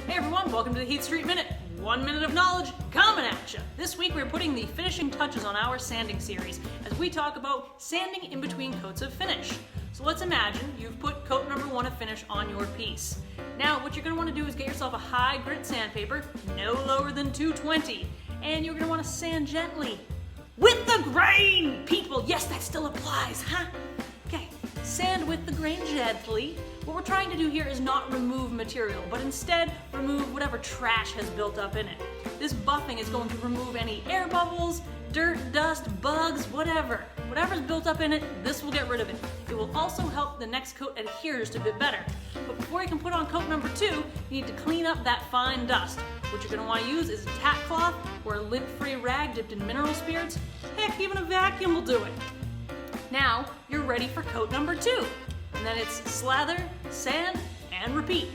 Hey everyone, welcome to the Heath Street Minute. 1 minute of knowledge coming at you. This week we're putting the finishing touches on our sanding series as we talk about sanding in between coats of finish. So let's imagine you've put coat number 1 of finish on your piece. Now what you're going to want to do is get yourself a high grit sandpaper, no lower than 220, and you're going to want to sand gently with the grain. People, yes, that still applies, huh? Okay, sand with the grain gently. What we're trying to do here is not remove material, but instead remove whatever trash has built up in it. This buffing is going to remove any air bubbles, dirt, dust, bugs, whatever. Whatever's built up in it, this will get rid of it. It will also help the next coat adhere just a bit better. But before you can put on coat number 2, you need to clean up that fine dust. What you're going to want to use is a tack cloth or a lint-free rag dipped in mineral spirits. Heck, even a vacuum will do it. Now, you're ready for coat number 2. And then it's slather, sand, and repeat.